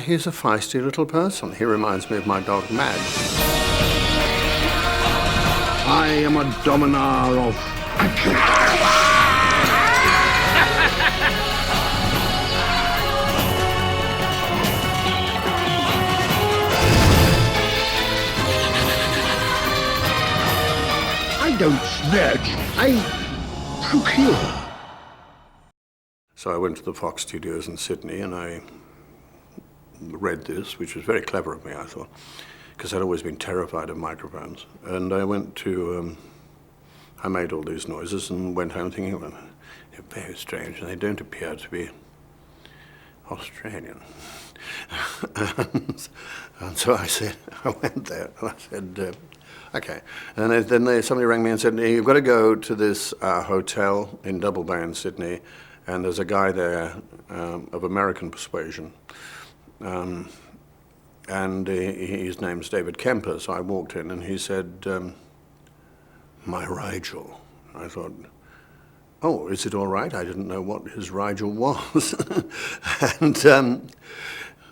He's a feisty little person. He reminds me of my dog, Mad. I am a dominar of... I don't snatch, I procure. So I went to the Fox Studios in Sydney and I read this, which was very clever of me, I thought, because I'd always been terrified of microphones. And I went to, I made all these noises and went home thinking, well, they're very strange and they don't appear to be Australian. and so I said, I went there and I said, okay. And then somebody rang me and said, you've got to go to this hotel in Double Bay in Sydney, and there's a guy there of American persuasion. And his name's David Kemper. So I walked in and he said, my Rigel. I thought, oh, is it all right? I didn't know what his Rigel was. and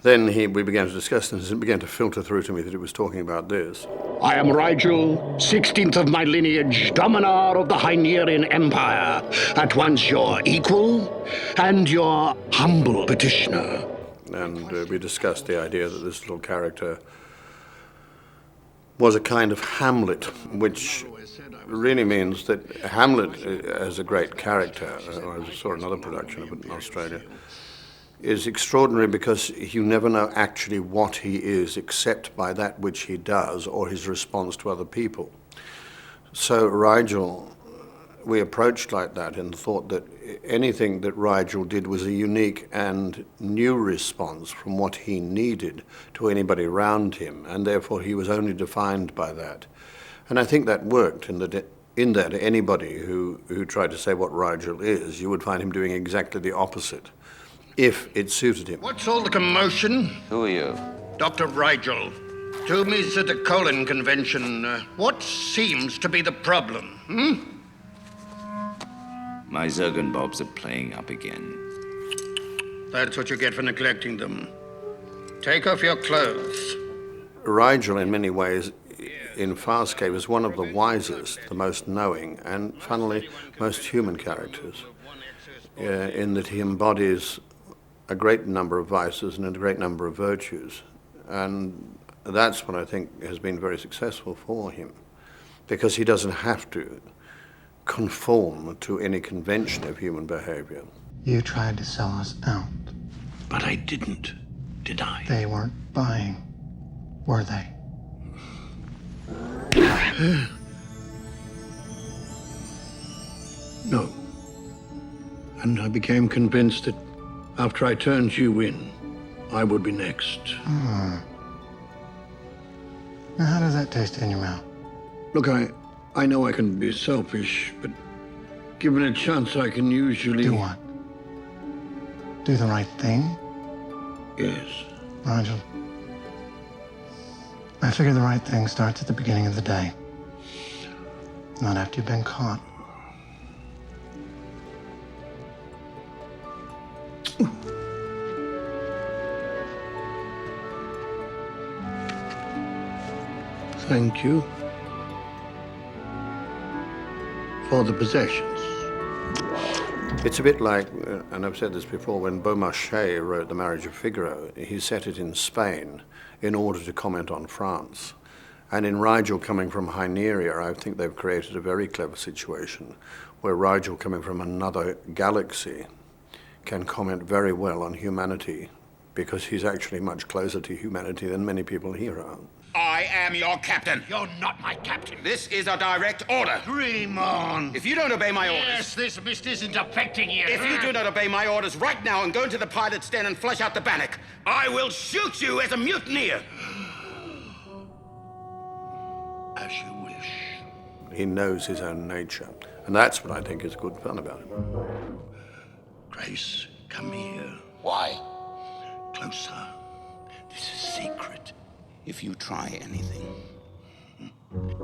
then we began to discuss this and it began to filter through to me that it was talking about this. I am Rigel, 16th of my lineage, dominar of the Hynerian Empire, at once your equal and your humble petitioner. And we discussed the idea that this little character was a kind of Hamlet, which really means that Hamlet, as a great character, I saw another production of it in Australia, is extraordinary because you never know actually what he is except by that which he does or his response to other people. So Rigel, we approached like that and thought that anything that Rigel did was a unique and new response from what he needed to anybody around him, and therefore he was only defined by that. And I think that worked in that anybody who tried to say what Rigel is, you would find him doing exactly the opposite, if it suited him. What's all the commotion? Who are you? Dr. Rigel. To me, at the Colin Convention, what seems to be the problem, My Zergan Bobs are playing up again. That's what you get for neglecting them. Take off your clothes. Rigel, in many ways, in Farscape, is one of the wisest, the most knowing, and, funnily, most human characters, in that he embodies a great number of vices and a great number of virtues. And that's what I think has been very successful for him, because he doesn't have to conform to any convention of human behavior. You tried to sell us out. But I didn't, did I? They weren't buying, were they? No. And I became convinced that after I turned you in, I would be next. Now, how does that taste in your mouth? Look, I know I can be selfish, but given a chance, I can usually... Do what? Do the right thing? Yes. Rigel, I figure the right thing starts at the beginning of the day, not after you've been caught. Thank you for the possessions. It's a bit like, and I've said this before, when Beaumarchais wrote The Marriage of Figaro, he set it in Spain in order to comment on France. And in Rigel coming from Hyneria, I think they've created a very clever situation where Rigel coming from another galaxy can comment very well on humanity, because he's actually much closer to humanity than many people here are. I am your captain. You're not my captain. This is a direct order. Dream on. If you don't obey my orders... Yes, this mist isn't affecting you. If you do not obey my orders right now and go into the pilot's den and flush out the bannock, I will shoot you as a mutineer. As you wish. He knows his own nature, and that's what I think is good fun about him. Grace, come here. Why? Closer. This is secret. If you try anything...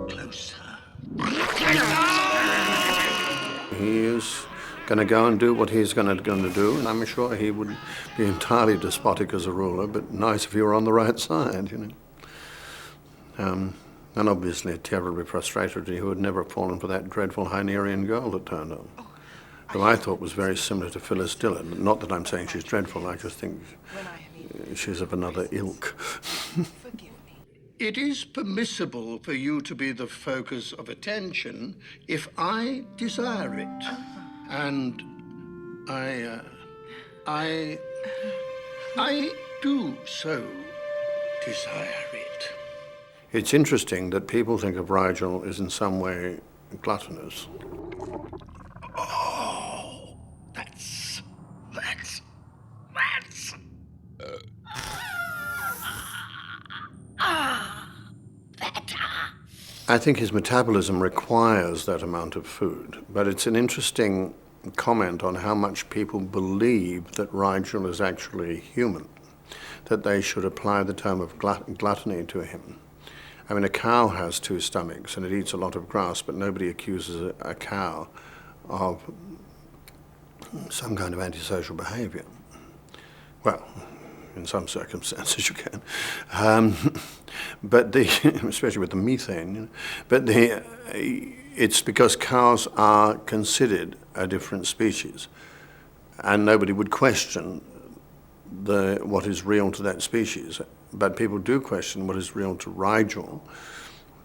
Closer. He is going to go and do what he's going to do, and I'm sure he would be entirely despotic as a ruler, but nice if he were on the right side, you know. And obviously terribly frustrated he would never have fallen for that dreadful Hynerian girl that turned up, who I thought was very similar to Phyllis Dillon. Not that I'm saying she's dreadful, I just think she's of another ilk. It is permissible for you to be the focus of attention if I desire it. And I do so desire it. It's interesting that people think of Rigel as in some way gluttonous. Oh, that's... I think his metabolism requires that amount of food, but it's an interesting comment on how much people believe that Rigel is actually human, that they should apply the term of gluttony to him. I mean, a cow has 2 stomachs and it eats a lot of grass, but nobody accuses a cow of some kind of antisocial behavior. Well, in some circumstances you can, but especially with the methane. You know, but it's because cows are considered a different species, and nobody would question what is real to that species. But people do question what is real to Rigel,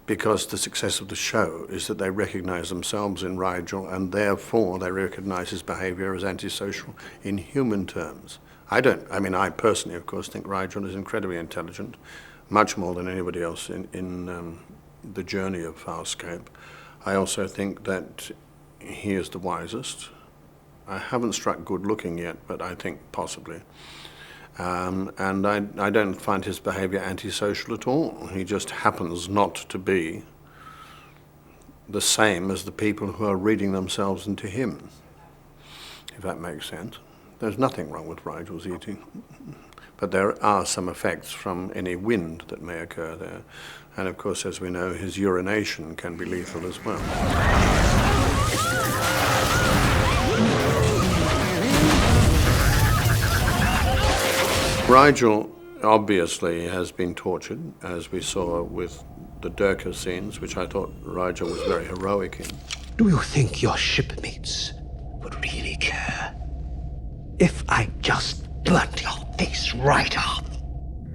because the success of the show is that they recognize themselves in Rigel, and therefore they recognize his behavior as antisocial in human terms. I personally, of course, think Rigel is incredibly intelligent, much more than anybody else in the journey of Farscape. I also think that he is the wisest. I haven't struck good looking yet, but I think possibly. And I don't find his behavior antisocial at all. He just happens not to be the same as the people who are reading themselves into him, if that makes sense. There's nothing wrong with Rigel's eating, but there are some effects from any wind that may occur there. And of course, as we know, his urination can be lethal as well. Rigel obviously has been tortured, as we saw with the Durka scenes, which I thought Rigel was very heroic in. Do you think your shipmates would really care if I just burnt your face right off?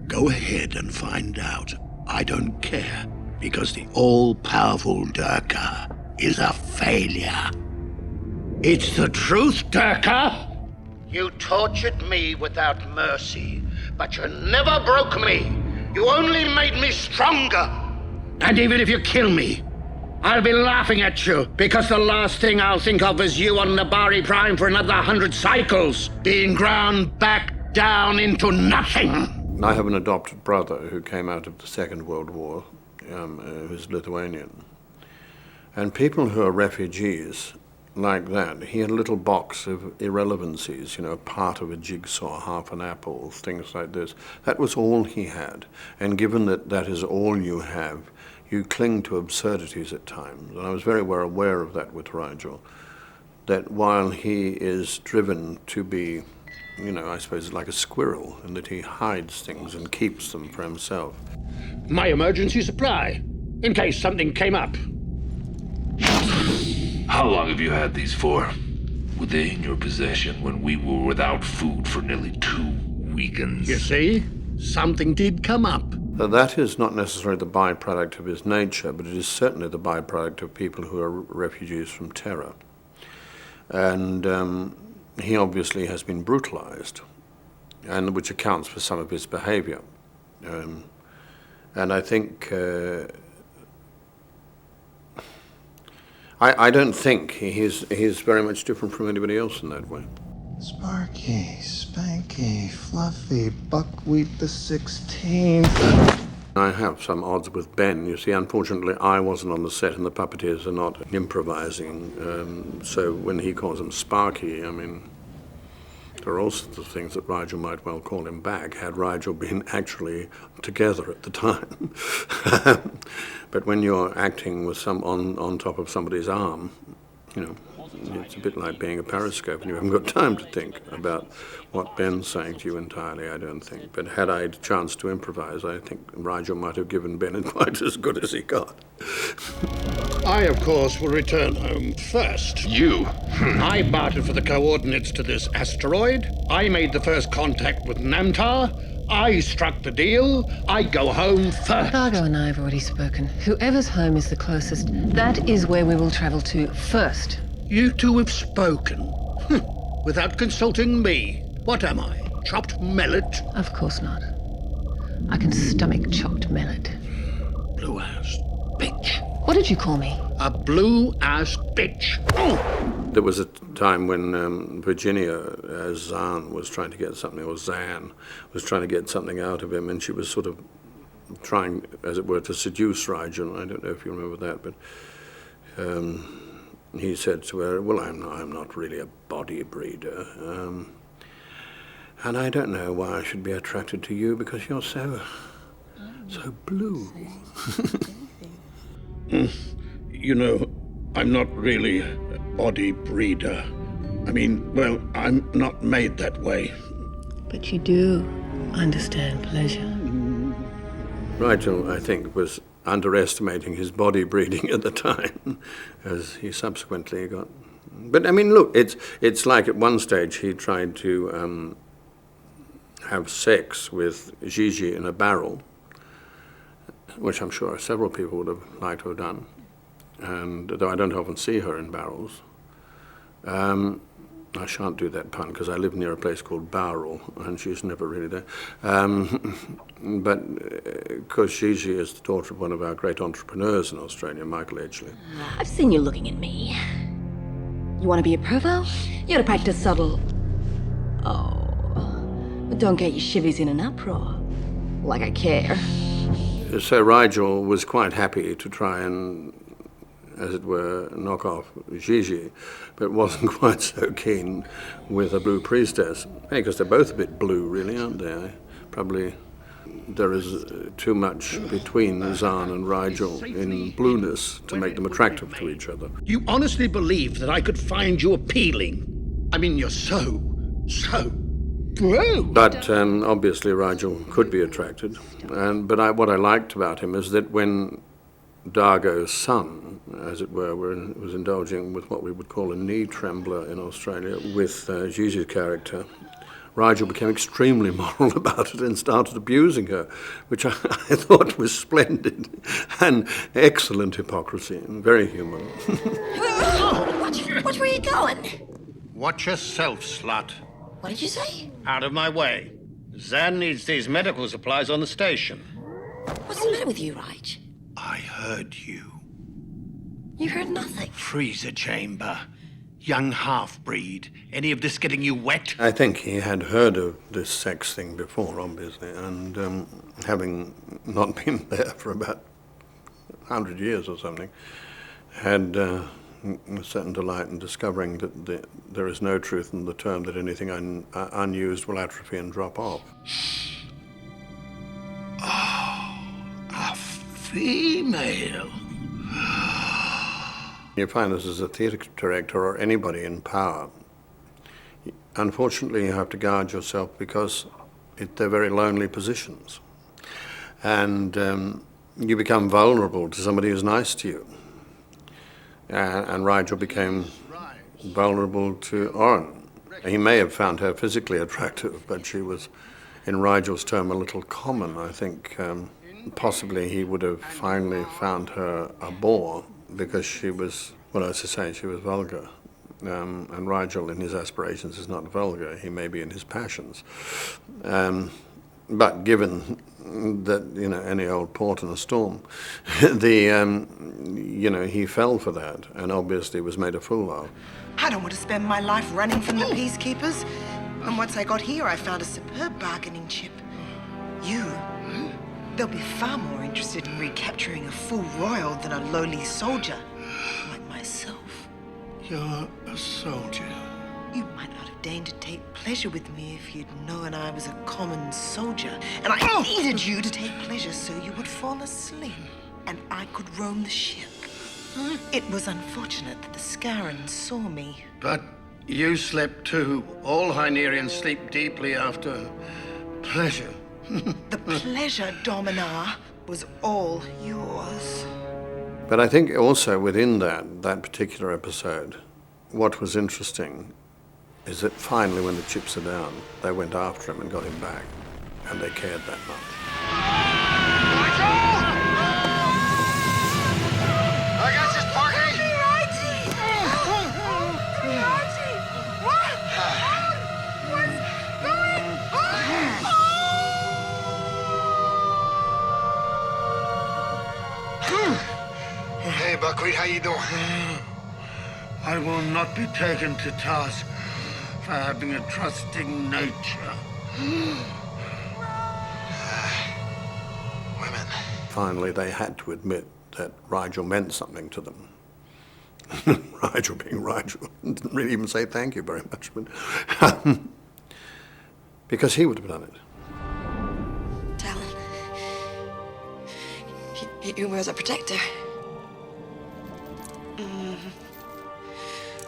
Go ahead and find out. I don't care, because the all-powerful Durka is a failure. It's the truth, Durka! You tortured me without mercy, but you never broke me. You only made me stronger. And even if you kill me, I'll be laughing at you, because the last thing I'll think of is you on Nabari Prime for another 100 cycles, being ground back down into nothing. I have an adopted brother who came out of the Second World War, who's Lithuanian. And people who are refugees like that, he had a little box of irrelevancies, you know, part of a jigsaw, half an apple, things like this. That was all he had. And given that that is all you have, you cling to absurdities at times. And I was very well aware of that with Rigel, that while he is driven to be, you know, I suppose like a squirrel, and that he hides things and keeps them for himself. My emergency supply, in case something came up. How long have you had these for? Were they in your possession when we were without food for nearly 2 weekends? You see, something did come up. That is not necessarily the byproduct of his nature, but it is certainly the byproduct of people who are refugees from terror. And he obviously has been brutalized, and which accounts for some of his behavior. And I think I don't think he's very much different from anybody else in that way. Sparky, Spanky, Fluffy, Buckwheat the 16th. I have some odds with Ben. You see, unfortunately, I wasn't on the set and the puppeteers are not improvising. So when he calls him Sparky, I mean, there are all sorts of things that Rigel might well call him back, had Rigel been actually together at the time. But when you're acting with some on top of somebody's arm, you know, it's a bit like being a periscope, and you haven't got time to think about what Ben's saying to you entirely, I don't think. But had I had a chance to improvise, I think Rigel might have given Ben quite as good as he got. I, of course, will return home first. You? I bartered for the coordinates to this asteroid. I made the first contact with Namtar. I struck the deal. I go home first. Dargo and I have already spoken. Whoever's home is the closest, that is where we will travel to first. You two have spoken. Without consulting me. What am I? Chopped millet? Of course not. I can stomach chopped millet. Blue-ass bitch. What did you call me? A blue-ass bitch. There was a time when Virginia, as Zan was trying to get something, or Zan was trying to get something out of him, and she was sort of trying, as it were, to seduce Rigel. I don't know if you remember that, but he said to her, well, I'm not really a body breeder, and I don't know why I should be attracted to you because you're so blue. You know, I'm not really a body breeder. I mean, well, I'm not made that way. But you do understand pleasure. Rigel, I think, was underestimating his body breeding at the time, as he subsequently got. But I mean, look, it's like at one stage he tried to have sex with Gigi in a barrel, which I'm sure several people would have liked to have done. And though I don't often see her in barrels, I shan't do that pun because I live near a place called Bowral and she's never really there. But because Gigi is the daughter of one of our great entrepreneurs in Australia, Michael Edgley. I've seen you looking at me. You want to be a provo? You gotta practice subtle. Oh, but don't get your shivvies in an uproar. Like I care. So Rigel was quite happy to try and, as it were, knock off Gigi, but wasn't quite so keen with a blue priestess. Because they're both a bit blue, really, aren't they? Probably there is too much between Zan and Rigel in blueness to make them attractive to each other. You honestly believe that I could find you appealing? I mean, you're so blue. But obviously Rigel could be attracted. But what I liked about him is that when Dargo's son, as it were, was indulging with what we would call a knee trembler in Australia with Gigi's character, Rigel became extremely moral about it and started abusing her, which I thought was splendid and excellent hypocrisy and very human. Watch where you're going. Watch yourself, slut. What did you say? Out of my way. Zan needs these medical supplies on the station. What's the matter with you, Raj? I heard you. You heard nothing. Freezer chamber. Young half-breed. Any of this getting you wet? I think he had heard of this sex thing before, obviously, and having not been there for about 100 years or something, had a certain delight in discovering that there is no truth in the term that anything unused will atrophy and drop off. Oh, a female. You find this as a theatre director or anybody in power. Unfortunately, you have to guard yourself because they're very lonely positions. And you become vulnerable to somebody who's nice to you. And Rigel became vulnerable to Oren. He may have found her physically attractive, but she was, in Rigel's term, a little common. I think possibly he would have finally found her a bore because she was, well, as I say, she was vulgar. And Rigel, in his aspirations, is not vulgar. He may be in his passions. But given that, any old port in a storm, he fell for that and obviously was made a fool of. I don't want to spend my life running from the peacekeepers. And once I got here, I found a superb bargaining chip. They'll be far more interested in recapturing a full royal than a lowly soldier like myself. You're a soldier. You might not have deigned to take pleasure with me if you'd known I was a common soldier. And I needed you to take pleasure so you would fall asleep and I could roam the ship. It was unfortunate that the Scarran saw me. But you slept too. All Hynerians sleep deeply after pleasure. The pleasure, Dominar, was all yours. But I think also within that particular episode, what was interesting is that finally when the chips are down, they went after him and got him back, and they cared that much. I got this, Parky! Hey, Buckwheat, how you doing? I will not be taken to task for having a trusting nature. Women. Finally, they had to admit that Rigel meant something to them. Rigel being Rigel, didn't really even say thank you very much, but because he would have done it. Talon. He wears a protector.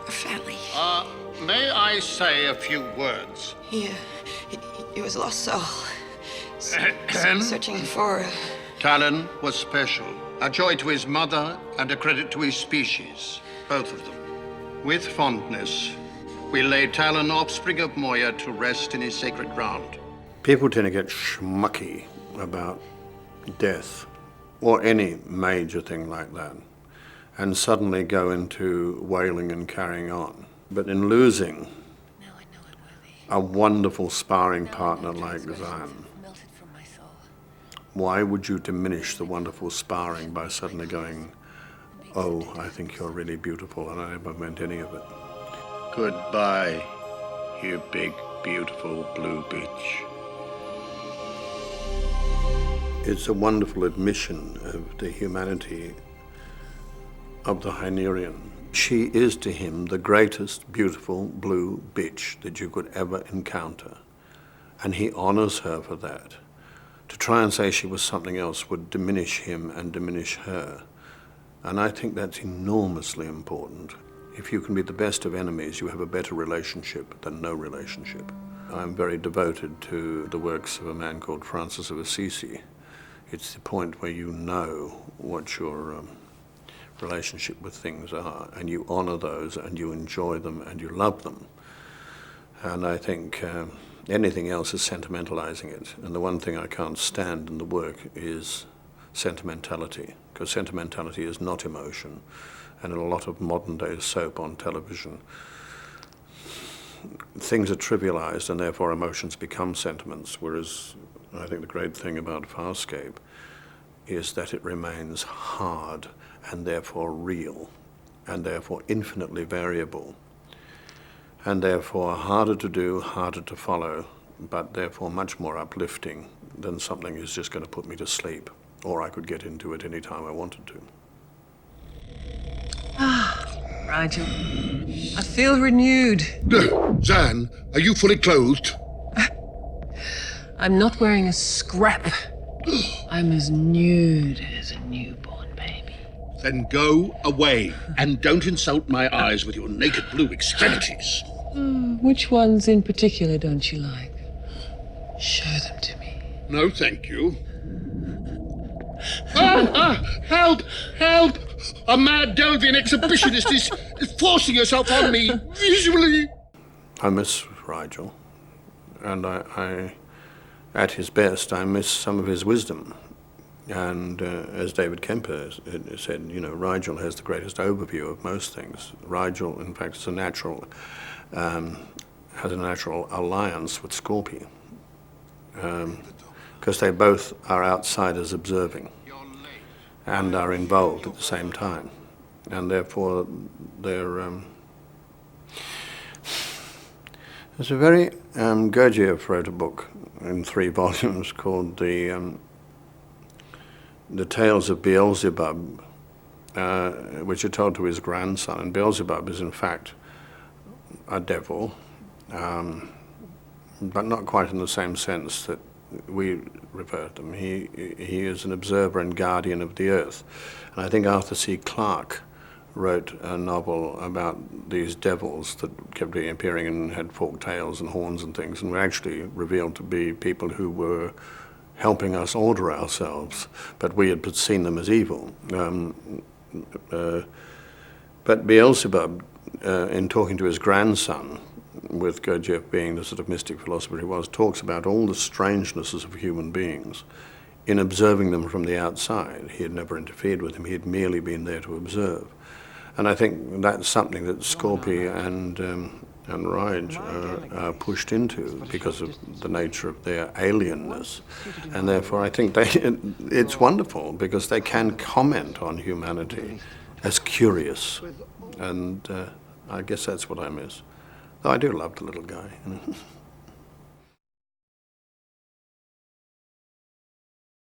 A family. May I say a few words? He was a lost soul. Searching for... Talon was special. A joy to his mother and a credit to his species. Both of them. With fondness, we lay Talon, offspring of Moya, to rest in his sacred ground. People tend to get schmucky about death or any major thing like that and suddenly go into wailing and carrying on. But in losing a wonderful sparring partner like Zan, why would you diminish the wonderful sparring by suddenly going, oh, I think you're really beautiful and I never meant any of it? Goodbye, you big, beautiful blue bitch. It's a wonderful admission of the humanity of the Hynerian. She is to him the greatest beautiful blue bitch that you could ever encounter. And he honors her for that. To try and say she was something else would diminish him and diminish her. And I think that's enormously important. If you can be the best of enemies, you have a better relationship than no relationship. I'm very devoted to the works of a man called Francis of Assisi. It's the point where you know what your relationship with things are, and you honor those, and you enjoy them, and you love them. And I think anything else is sentimentalizing it. And the one thing I can't stand in the work is sentimentality, because sentimentality is not emotion. And in a lot of modern-day soap on television, things are trivialized, and therefore emotions become sentiments, whereas I think the great thing about Farscape is that it remains hard and therefore real, and therefore infinitely variable, and therefore harder to do, harder to follow, but therefore much more uplifting than something is just going to put me to sleep, or I could get into it any time I wanted to. Rigel, I feel renewed. Zan, are you fully clothed? I'm not wearing a scrap. I'm as nude as a newborn baby. Then go away, and don't insult my eyes with your naked blue extremities. Which ones in particular don't you like? Show them to me. No, thank you. Help! Help! A mad Delvian exhibitionist is forcing herself on me, visually. I miss Rigel, and I at his best, I miss some of his wisdom. And as David Kemper said, you know, Rigel has the greatest overview of most things. Rigel, in fact, is a natural, has a natural alliance with Scorpion, because they both are outsiders observing and are involved at the same time. And therefore, they're... There's a very... Gurdjieff wrote a book in 3 volumes called The Tales of Beelzebub, which are told to his grandson. And Beelzebub is, in fact, a devil, but not quite in the same sense that we refer to him. He is an observer and guardian of the earth. And I think Arthur C. Clarke wrote a novel about these devils that kept appearing and had forked tails and horns and things, and were actually revealed to be people who were helping us order ourselves, but we had seen them as evil. But Beelzebub, in talking to his grandson, with Gurdjieff being the sort of mystic philosopher he was, talks about all the strangenesses of human beings in observing them from the outside. He had never interfered with them, he had merely been there to observe. And I think that's something that Scorpy and Raj are pushed into because of the nature of their alienness. And therefore I think it's wonderful because they can comment on humanity as curious. And I guess that's what I miss. Though I do love the little guy.